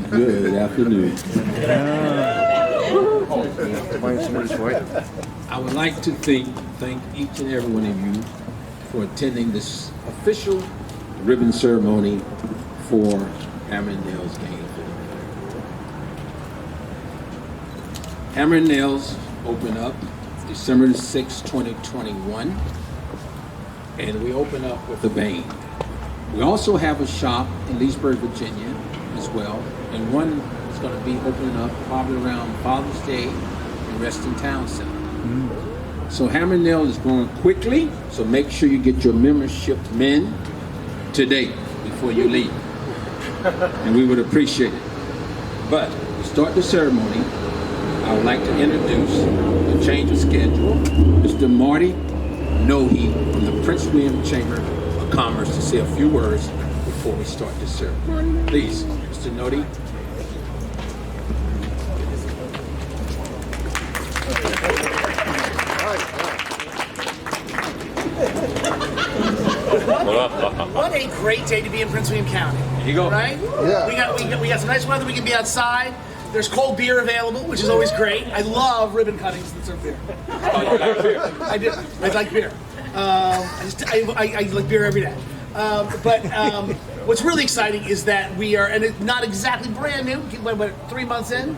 Good afternoon. I would like to thank each and every one of you for attending this official ribbon ceremony for Hammer and Nails Gainesville. Hammer and Nails open up December 6, 2021, and we open up with a bang. We also have a shop in Leesburg, Virginia as well, and one is going to be opening up probably around Father's Day in Reston Town Center. So Hammer and Nail is growing quickly, so make sure you get your membership in today before you leave, and we would appreciate it. But to start the ceremony, I would like to introduce the change of schedule, Mr. Marty Nohe from the Prince William Chamber of Commerce, to say a few words before we start the ceremony. Please, Mr. Nohe. What a great day to be in Prince William County. Here you go. Right? Yeah. We got some nice weather. We can be outside. There's cold beer available, which is always great. I love ribbon cuttings that serve beer. Oh, you like beer? I do. I like beer. I like beer every day. What's really exciting is that we are, and it's not exactly brand new, but 3 months in,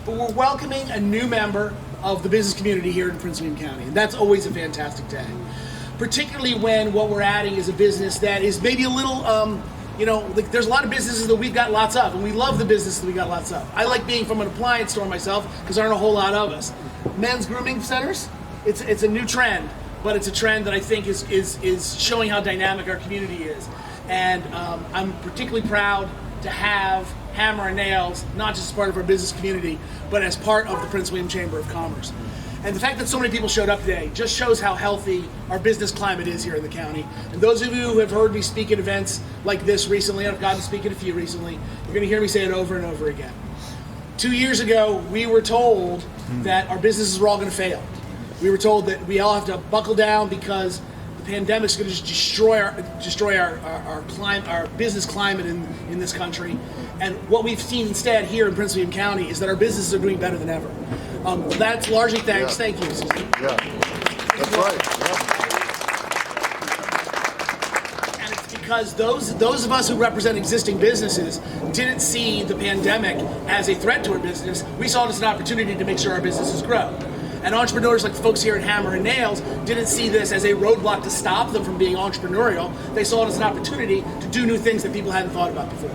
but we're welcoming a new member of the business community here in Prince William County, and that's always a fantastic day. Particularly when what we're adding is a business that is maybe a little, like there's a lot of businesses that we've got lots of, and we love the businesses that we got lots of. I like being from an appliance store myself because there aren't a whole lot of us. Men's grooming centers, it's a new trend, but it's a trend that I think is showing how dynamic our community is. And I'm particularly proud to have Hammer and Nails, not just as part of our business community, but as part of the Prince William Chamber of Commerce. And the fact that so many people showed up today just shows how healthy our business climate is here in the county. And those of you who have heard me speak at events like this recently, and I've gotten to speak at a few recently, you're going to hear me say it over and over again. 2 years ago, we were told that our businesses were all going to fail. We were told that we all have to buckle down because the pandemic is going to just destroy our business climate in this country. And what we've seen instead here in Prince William County is that our businesses are doing better than ever. That's largely thanks. Yeah. Thank you, Susan. Yeah, that's right. Yeah. And it's because those of us who represent existing businesses didn't see the pandemic as a threat to our business. We saw it as an opportunity to make sure our businesses grow. And entrepreneurs like the folks here at Hammer and Nails didn't see this as a roadblock to stop them from being entrepreneurial. They saw it as an opportunity to do new things that people hadn't thought about before.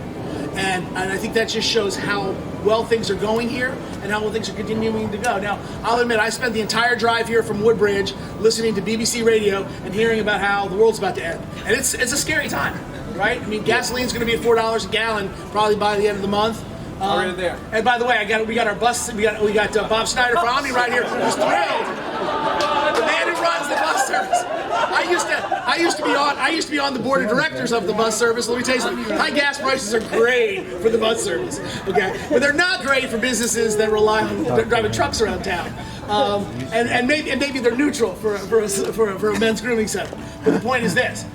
And I think that just shows how well things are going here and how well things are continuing to go. Now, I'll admit, I spent the entire drive here from Woodbridge listening to BBC radio and hearing about how the world's about to end. And it's a scary time, right? I mean, gasoline's going to be at $4 a gallon probably by the end of the month. Already there. And by the way, we got our bus. We got Bob Schneider from Omni right here, who's thrilled. The man who runs the bus service. I used to be on the board of directors of the bus service. Let me tell you something. High gas prices are great for the bus service, okay, but they're not great for businesses that rely on driving trucks around town. And maybe they're neutral for a men's grooming center. But the point is this.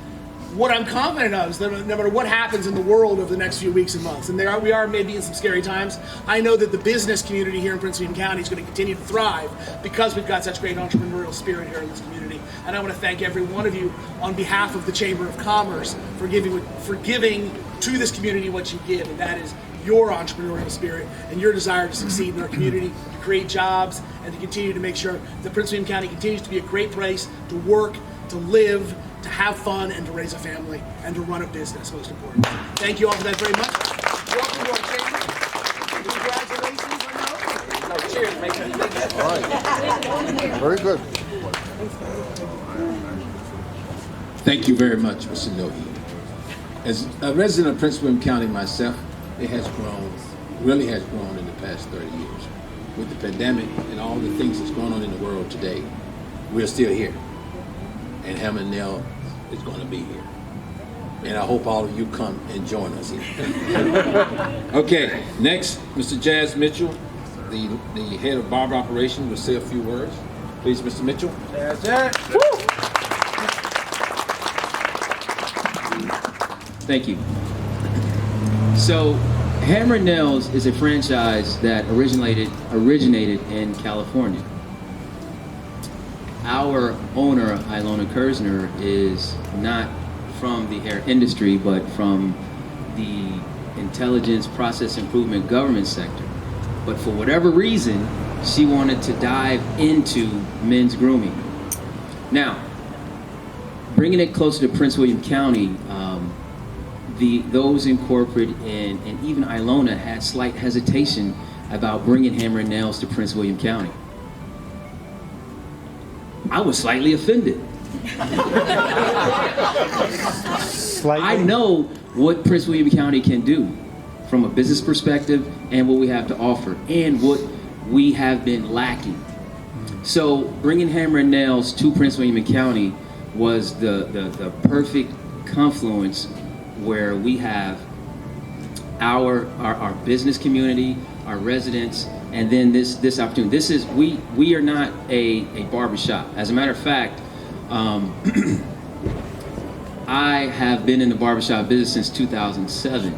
What I'm confident of is that no matter what happens in the world over the next few weeks and months, and we are maybe in some scary times, I know that the business community here in Prince William County is going to continue to thrive because we've got such great entrepreneurial spirit here in this community. And I want to thank every one of you on behalf of the Chamber of Commerce for giving to this community what you give, and that is your entrepreneurial spirit and your desire to succeed in our community, to create jobs, and to continue to make sure that Prince William County continues to be a great place to work, to live, to have fun, and to raise a family, and to run a business, most important. Thank you all for that very much. Welcome to our chamber. Congratulations. Cheers. Make it. All right. Very good. Thank you very much, Mr. Nohe. As a resident of Prince William County myself, it has grown, really has grown in the past 30 years. With the pandemic and all the things that's going on in the world today, we're still here. And Hammer and Nail is going to be here. And I hope all of you come and join us here. Okay, next, Mr. Jazz Mitchell, the head of barber operations, will say a few words. Please, Mr. Mitchell. Jazz. Thank you. So, Hammer Nails is a franchise that originated in California. Our owner, Ilona Kersner, is not from the hair industry, but from the intelligence, process improvement, government sector. But for whatever reason, she wanted to dive into men's grooming. Now, bringing it closer to Prince William County, those in corporate and even Ilona had slight hesitation about bringing Hammer and Nails to Prince William County. I was slightly offended. I know what Prince William County can do from a business perspective and what we have to offer and what we have been lacking. So bringing Hammer and Nails to Prince William County was the perfect confluence where we have our business community, our residents, and then this opportunity. This is we are not a barbershop. As a matter of fact, I have been in the barbershop business since 2007,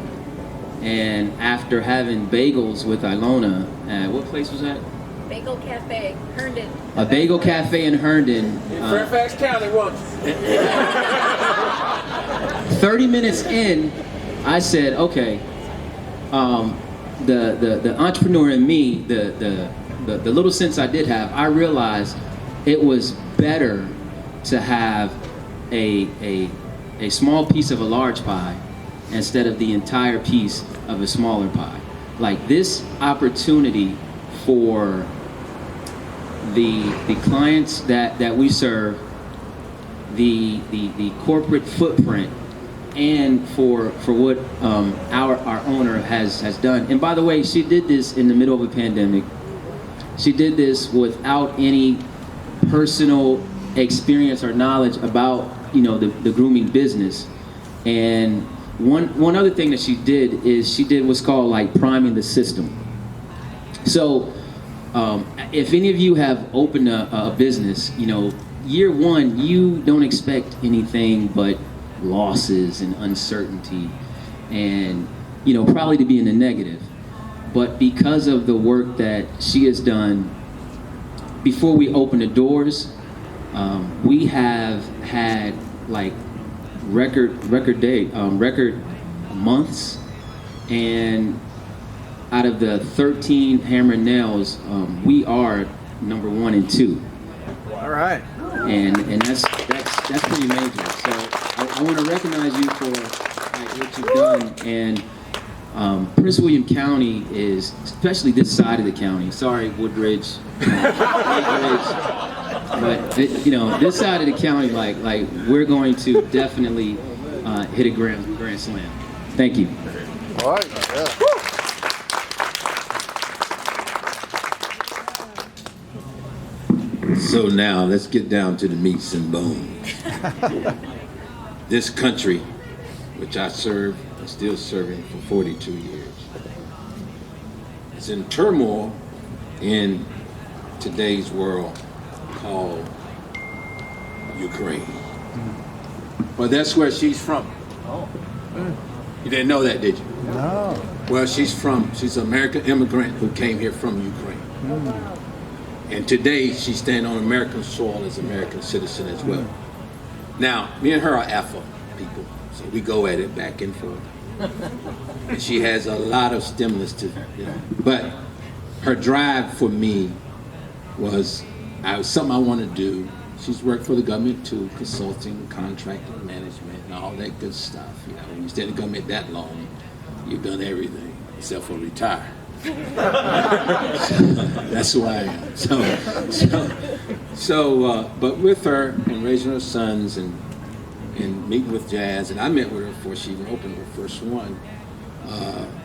and after having bagels with Ilona, what place was that? Bagel Cafe, Herndon. A bagel cafe in Herndon. In Fairfax County once. 30 minutes in, I said, okay, the entrepreneur in me, the little sense I did have, I realized it was better to have a small piece of a large pie instead of the entire piece of a smaller pie. Like this opportunity for the clients that we serve, the corporate footprint, and for what our owner has done. And by the way, she did this in the middle of a pandemic. She did this without any personal experience or knowledge about the grooming business. And one other thing that she did is she did what's called like priming the system. So if any of you have opened a business, year one, you don't expect anything but losses and uncertainty and, probably to be in the negative. But because of the work that she has done, before we open the doors, we have had like record months, and out of the 13 Hammer Nails, we are number 1 and 2. All right. And that's pretty major. So I want to recognize you for what you've done. And Prince William County is, especially this side of the county. Sorry, Woodridge, but this side of the county, like we're going to definitely hit a grand slam. Thank you. All right. Yeah. So now let's get down to the meats and bones. This country, which I serve and still serving for 42 years, is in turmoil in today's world called Ukraine. Well, that's where she's from. You didn't know that, did you? No. Well, she's an American immigrant who came here from Ukraine. And today, she's standing on American soil as an American citizen as well. Now, me and her are Alpha people, so we go at it back and forth. And she has a lot of stimulus to, but her drive for me was something I want to do. She's worked for the government too, consulting, contracting, management, and all that good stuff. When you stay in the government that long, you've done everything except for retire. That's who I am. But with her and raising her sons and meeting with Jazz, and I met with her before she even opened her first one,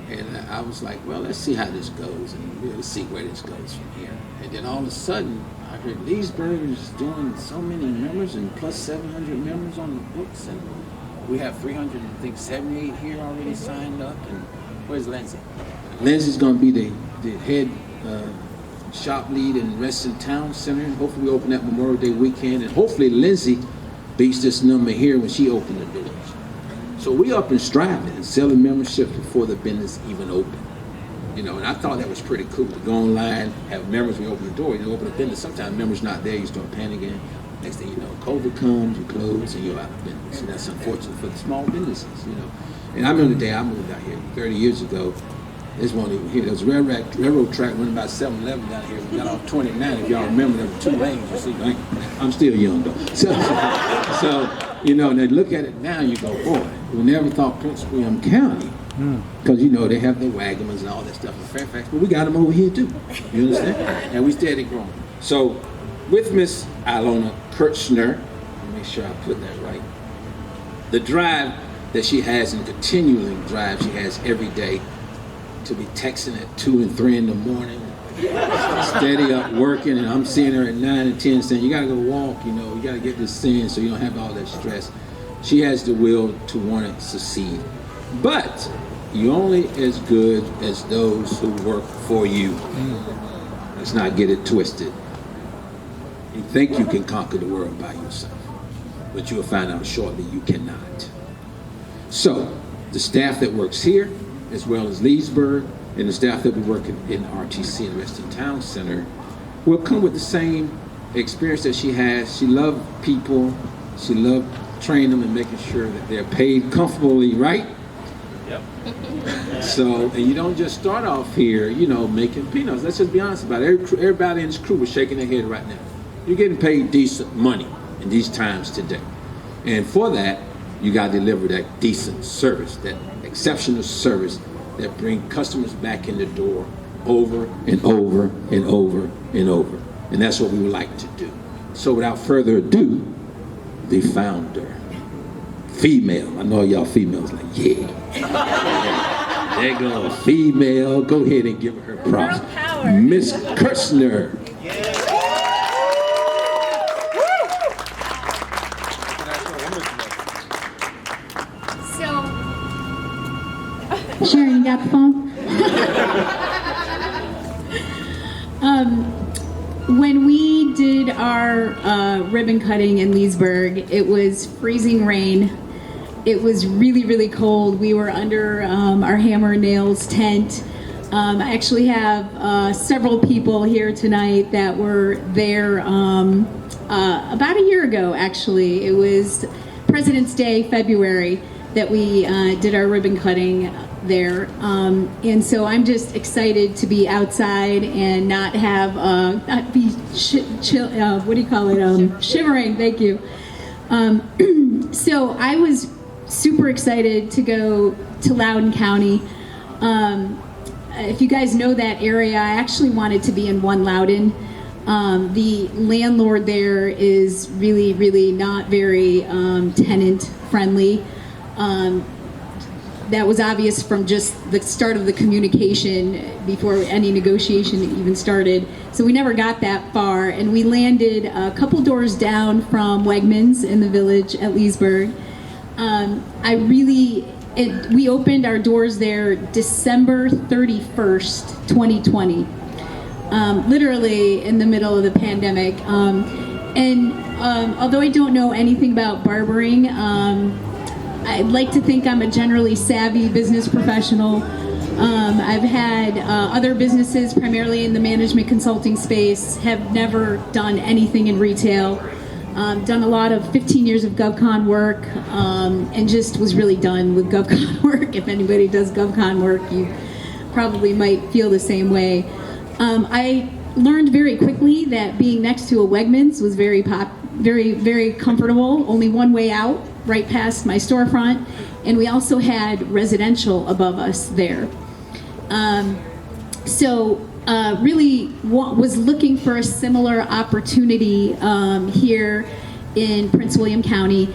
and I was like, well, let's see how this goes, and we'll see where this goes from here. And then all of a sudden, I heard Leesburg is doing so many members and plus 700 members on the books, and we have 378 here already signed up. And where's Lindsay? Lindsay's going to be the head shop lead in Reston Town Center. Hopefully we open that Memorial Day weekend, and hopefully Lindsay beats this number here when she opened the doors. So we up and striving and selling memberships before the business even opened. You know, and I thought that was pretty cool to go online, have members, we open the door, you open the business, sometimes members not there, you start panicking. Next thing you know, COVID comes, you close, and you're out of business. And that's unfortunate for the small businesses, you know. And I remember the day I moved out here 30 years ago. There's one even here. There was a railroad track running about 7-Eleven down here. We got off 29. If y'all remember, there were 2 lanes. You see, I'm still young though. So you know, and they look at it now, you go, boy, we never thought Prince William County, because you know they have their Wagons and all that stuff in Fairfax, but we got them over here too. You understand? And we steady growing. So with Miss Ilona Kirchner, let me make sure I put that right. The drive that she has and continuing drive she has every day to be texting at 2 and 3 in the morning, steady up working, and I'm seeing her at 9 and 10 saying, you gotta go walk, you know, you gotta get this in so you don't have all that stress. She has the will to want to succeed. But you're only as good as those who work for you. Let's not get it twisted. You think you can conquer the world by yourself, but you'll find out shortly you cannot. So, the staff that works here, as well as Leesburg, and the staff that we work in RTC and Reston Town Center, will come with the same experience that she has. She loved people. She loved training them and making sure that they're paid comfortably, right? Yep. So, and you don't just start off here, you know, making peanuts. Let's just be honest about it. Everybody in this crew is shaking their head right now. You're getting paid decent money in these times today. And for that, you got to deliver that decent service, that exceptional service that bring customers back in the door over and over and over and over. And that's what we would like to do. So without further ado, the founder, female. I know y'all females like, yeah. There you go, female. Go ahead and give her props. Girl power. Miss Kirchner. Sharon, you got the phone? When we did our ribbon cutting in Leesburg, it was freezing rain. It was really, really cold. We were under our Hammer and Nails tent. I actually have several people here tonight that were there about a year ago, actually. It was President's Day, February, that we did our ribbon cutting there, and so I'm just excited to be outside and not be shivering. Thank you. So I was super excited to go to Loudoun County. If you guys know that area, I actually wanted to be in One Loudoun. The landlord there is really, really not very tenant friendly. That was obvious from just the start of the communication before any negotiation even started. So we never got that far, and we landed a couple doors down from Wegmans in the village at Leesburg. We opened our doors there December 31st, 2020, literally in the middle of the pandemic. Although I don't know anything about barbering, I'd like to think I'm a generally savvy business professional. I've had other businesses, primarily in the management consulting space, have never done anything in retail. Done a lot of 15 years of GovCon work, and just was really done with GovCon work. If anybody does GovCon work, you probably might feel the same way. I learned very quickly that being next to a Wegmans was very, very comfortable. Only one way out, right past my storefront, and we also had residential above us there. Really was looking for a similar opportunity here in Prince William County.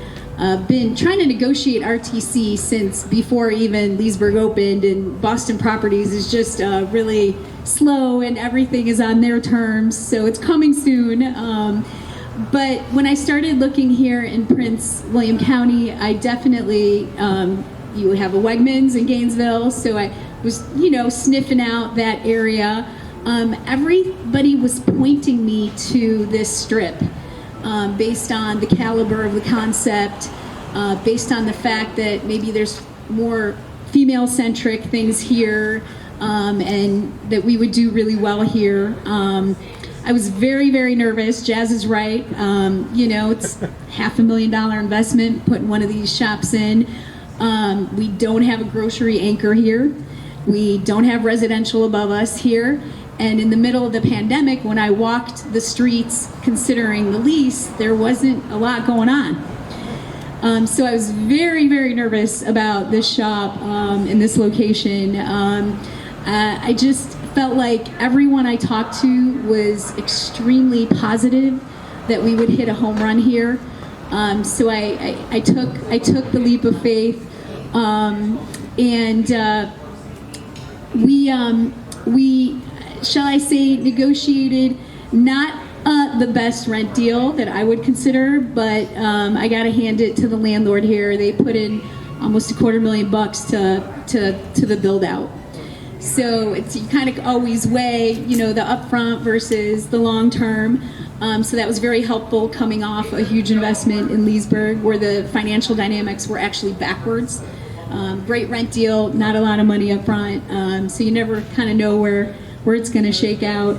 Been trying to negotiate RTC since before even Leesburg opened, and Boston Properties is just really slow and everything is on their terms, so it's coming soon. But when I started looking here in Prince William County, I definitely, you have a Wegmans in Gainesville, so I was, sniffing out that area. Everybody was pointing me to this strip based on the caliber of the concept, based on the fact that maybe there's more female-centric things here, and that we would do really well here. I was very, very nervous. Jazz is right. It's $500,000 investment putting one of these shops in. We don't have a grocery anchor here. We don't have residential above us here. And in the middle of the pandemic, when I walked the streets considering the lease, there wasn't a lot going on. So I was very, very nervous about this shop in this location. I just felt like everyone I talked to was extremely positive that we would hit a home run here. So I took the leap of faith, and we shall I say negotiated not the best rent deal that I would consider, but I gotta hand it to the landlord here. They put in almost $250,000 to the build out. So you kind of always weigh, the upfront versus the long term. So that was very helpful coming off a huge investment in Leesburg, where the financial dynamics were actually backwards. Great rent deal, not a lot of money up front, so you never kind of know where it's going to shake out.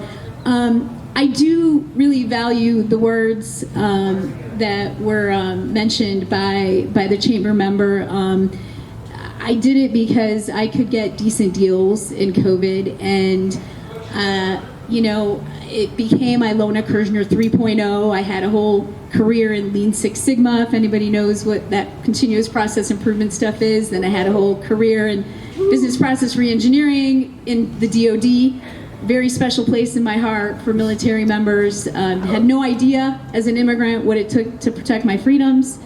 I do really value the words that were mentioned by the chamber member. I did it because I could get decent deals in COVID, and it became Ilona Kirchner 3.0. I had a whole career in Lean Six Sigma, if anybody knows what that continuous process improvement stuff is. Then I had a whole career in business process reengineering in the DoD. Very special place in my heart for military members. Had no idea as an immigrant what it took to protect my freedoms.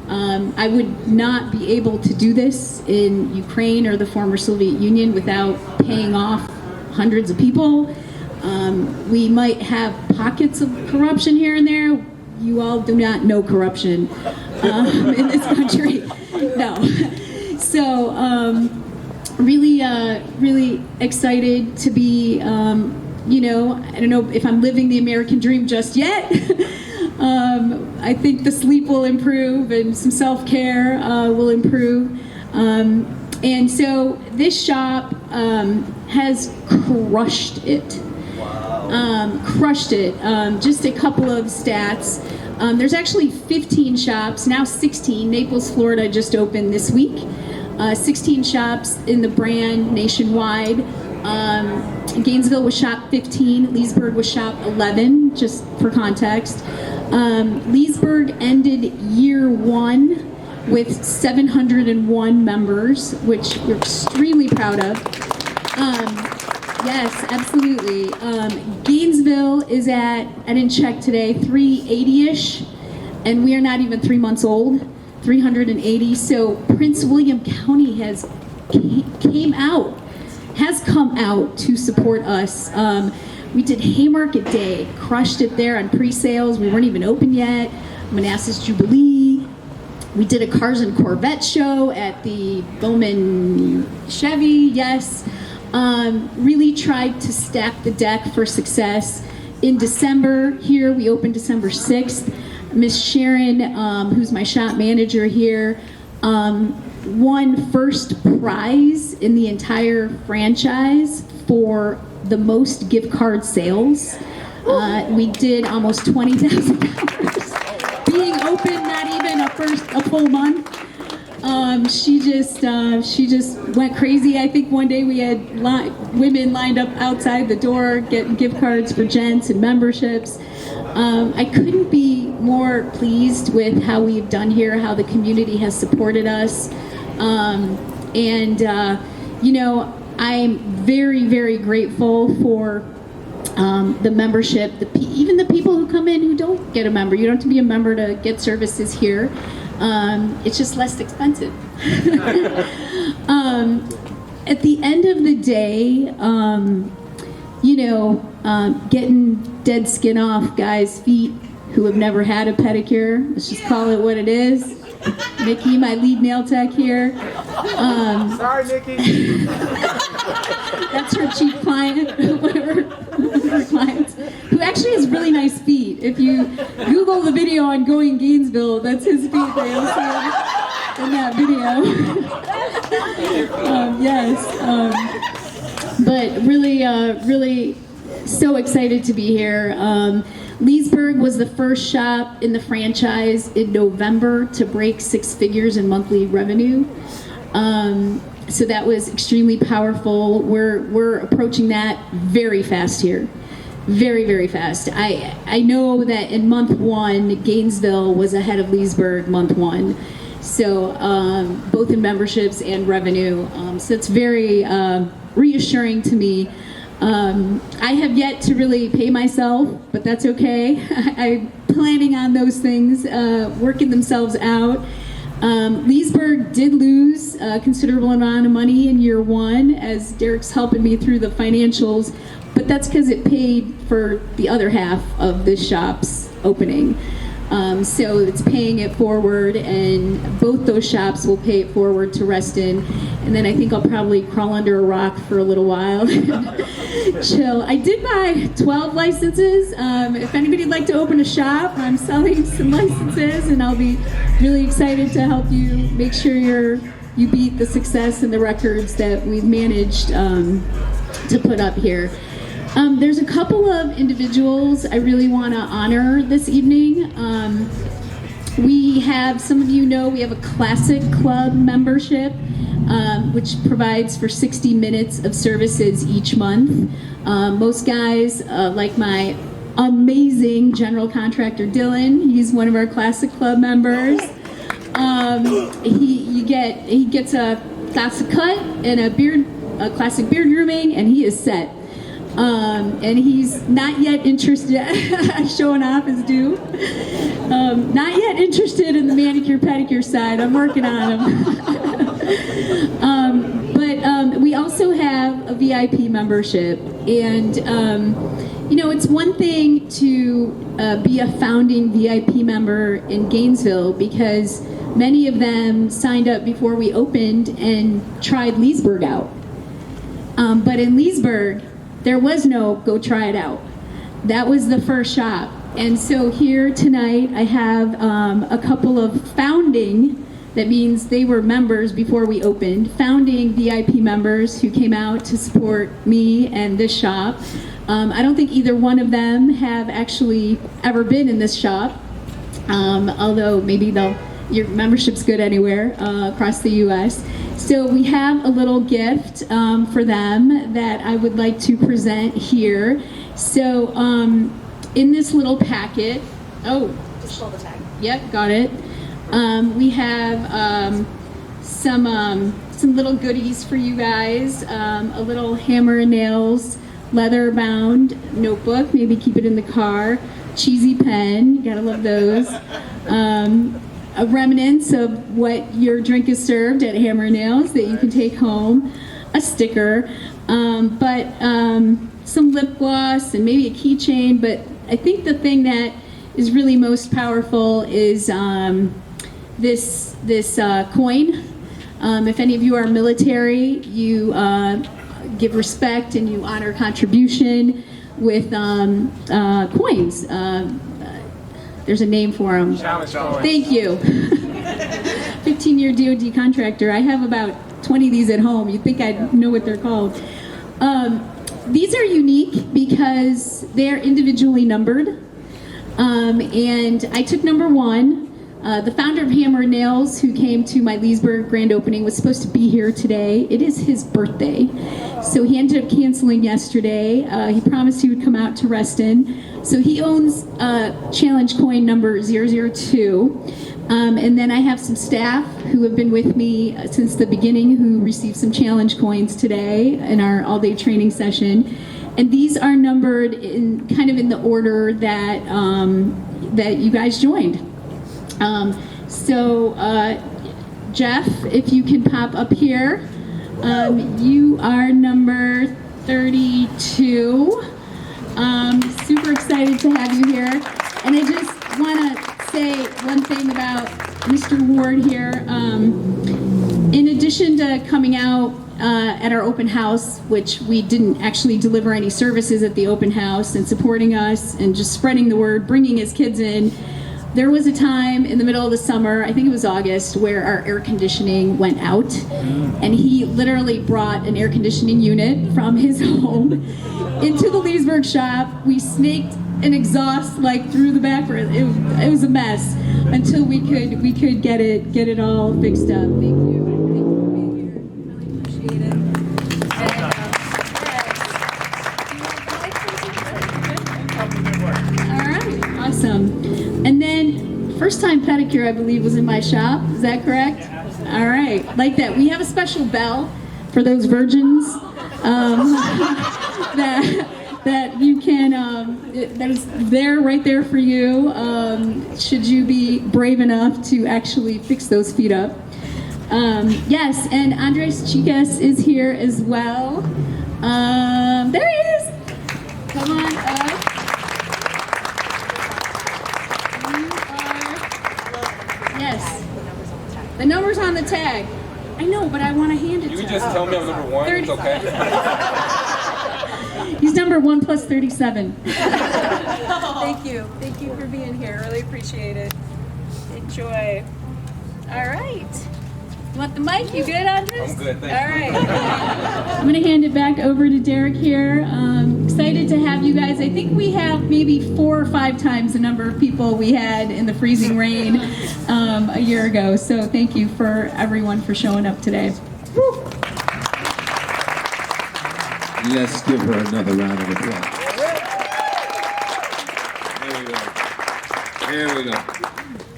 I would not be able to do this in Ukraine or the former Soviet Union without paying off hundreds of people. We might have pockets of corruption here and there. You all do not know corruption in this country. No. So really excited to be, I don't know if I'm living the American dream just yet. I think the sleep will improve and some self-care will improve. And so this shop has crushed it. Crushed it. Just a couple of stats. There's actually 15 shops, now 16. Naples, Florida just opened this week. 16 shops in the brand nationwide. Gainesville was shop 15. Leesburg was shop 11, just for context. Leesburg ended year one with 701 members, which we're extremely proud of. Yes, absolutely. Gainesville is at, I didn't check today, 380-ish, and we are not even 3 months old, 380. So Prince William County has come out to support us. We did Haymarket Day, crushed it there on pre-sales. We weren't even open yet. Manassas Jubilee. We did a Cars and Corvette show at the Bowman Chevy, yes. Really tried to stack the deck for success. In December here, we opened December 6th. Miss Sharon, who's my shop manager here, won first prize in the entire franchise for the most gift card sales. We did almost $20,000. Being open, not even a full month. She just went crazy. I think one day we had women lined up outside the door getting gift cards for gents and memberships. I couldn't be more pleased with how we've done here, how the community has supported us. I'm very, very grateful for the membership, even the people who come in who don't get a member. You don't have to be a member to get services here. It's just less expensive. At the end of the day, getting dead skin off guys' feet who have never had a pedicure. Let's just call it what it is. Nikki, my lead nail tech here. Sorry, Nikki. That's her chief client, whatever client, who actually has really nice nice feet. If you Google the video on Going Gainesville, that's his feet that you'll see in that video. But really so excited to be here. Leesburg was the first shop in the franchise in November to break 6 figures in monthly revenue. So that was extremely powerful. We're approaching that very fast here. Very, very fast. I know that in month 1, Gainesville was ahead of Leesburg month 1. So both in memberships and revenue. So it's very reassuring to me. I have yet to really pay myself, but that's okay. I'm planning on those things working themselves out. Leesburg did lose a considerable amount of money in year 1 as Derek's helping me through the financials, but that's because it paid for the other half of the shop's opening. So it's paying it forward, and both those shops will pay it forward to Reston. And then I think I'll probably crawl under a rock for a little while. Chill. I did buy 12 licenses. If anybody'd like to open a shop, I'm selling some licenses, and I'll be really excited to help you make sure you beat the success and the records that we've managed to put up here. There's a couple of individuals I really want to honor this evening. We have, some of you know, we have a Classic Club membership, which provides for 60 minutes of services each month. Most guys, like my amazing general contractor Dylan, he's one of our Classic Club members. He gets a classic cut and a classic beard grooming, and he is set. And he's not yet interested, showing off his due. Not yet interested in the manicure pedicure side. I'm working on him. But we also have a VIP membership, and it's one thing to be a founding VIP member in Gainesville, because many of them signed up before we opened and tried Leesburg out. But in Leesburg, there was no go try it out. That was the first shop. And so here tonight I have a couple of founding, that means they were members before we opened, founding VIP members who came out to support me and this shop. I don't think either one of them have actually ever been in this shop, although maybe your membership's good anywhere across the U.S. So we have a little gift for them that I would like to present here. So in this little packet, Just pull the tag. Yep, got it. We have some little goodies for you guys. A little hammer and nails, leather-bound notebook. Maybe keep it in the car. Cheesy pen. You gotta love those. A remnants of what your drink is served at Hammer and Nails that you can take home. A sticker, but some lip gloss and maybe a keychain. But I think the thing that is really most powerful is this coin. If any of you are military, you give respect and you honor contribution with coins. There's a name for them. Thank you. 15-year DoD contractor. I have about 20 of these at home. You'd think I'd know what they're called. These are unique because they're individually numbered. And I took number 1. The founder of Hammer and Nails, who came to my Leesburg grand opening, was supposed to be here today. It is his birthday. So he ended up canceling yesterday. He promised he would come out to Reston. So he owns challenge coin number 002. And then I have some staff who have been with me since the beginning who received some challenge coins today in our all-day training session. And these are numbered in kind of in the order that that you guys joined. Jeff, if you can pop up here, you are number 32. Super excited to have you here. And I just want to say one thing about Mr. Ward here. In addition to coming out at our open house, which we didn't actually deliver any services at the open house, and supporting us and just spreading the word, bringing his kids in. There was a time in the middle of the summer, I think it was August, where our air conditioning went out, and he literally brought an air conditioning unit from his home into the Leesburg shop. We snaked an exhaust like through the back. It was a mess until we could get it all fixed up. Thank you. Thank you for being here. Really appreciate it. All right, awesome. And then first time pedicure, I believe, was in my shop. Is that correct? All right, like that. We have a special bell for those virgins that you can, that is there, right there for you, should you be brave enough to actually fix those feet up. Yes, and Andres Chicas is here as well. There he is. Come on up. Yes. The number's on the tag. I know, but I want to hand it to him. You just tell me I'm number 1. 30. It's okay. He's number 1 plus 37. Thank you. Thank you for being here. Really appreciate it. Enjoy. All right. You want the mic? You good, Andres? I'm good, thanks. All right. I'm going to hand it back over to Derek here. Excited to have you guys. I think we have maybe 4 or 5 times the number of people we had in the freezing rain a year ago. So thank you for everyone for showing up today. Let's give her another round of applause. There we go.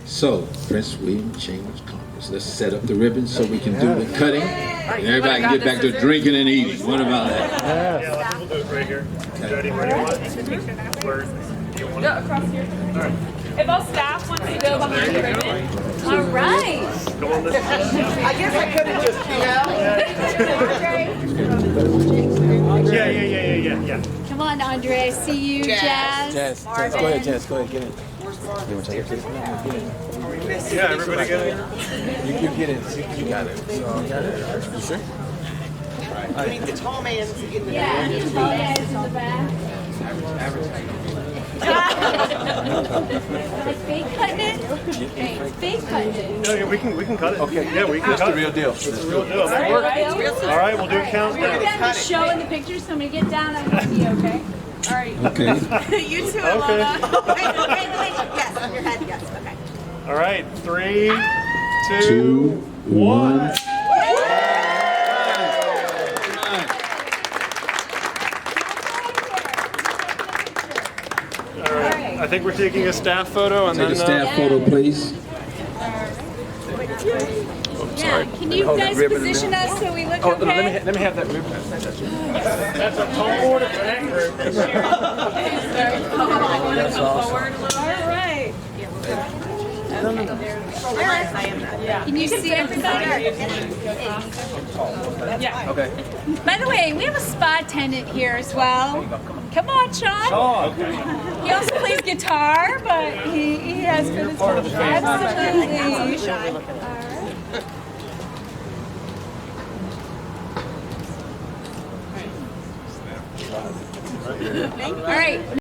So, Prince William Chamber Conference. Let's set up the ribbons so we can do the cutting. And everybody can get back to drinking and eating. What about that? Yeah, we'll do it right here. Jody, where do you want? Where do you want it? Yeah, across here. All right. If all staff wants to go behind the ribbon. All right. Go on this side. I guess I could have just Yeah. Come on, Andre. I see you, Jazz. Jazz, go ahead, Jazz. Go ahead, get in. Yeah, everybody get it. You get it. You got it. You sure? The tall man's in the Yeah, he's in the back. Like fake cutting it? Fake cutting it. Yeah, we can cut it. Okay. Yeah, we can That's cut the it. real deal. That's the real deal. That works. All right, we'll do a We're countdown. going to show in the picture, so I'm going to get down on one knee, okay? All right. Okay. You too, Okay. Alana. wait. Yes, your head, yes, okay. All right, 3, 2, 2, 1. All right. I think we're taking a staff photo and Take a then staff photo, please. Yeah, can you guys position us so we look Oh, okay? let me have that ribbon. that's a tall order for that group. All right. Can you see everybody? Yeah. Okay. By the way, we have a spa attendant here as well. Come on, Sean. Oh, okay. He also plays guitar, but he has for the Absolutely. All right.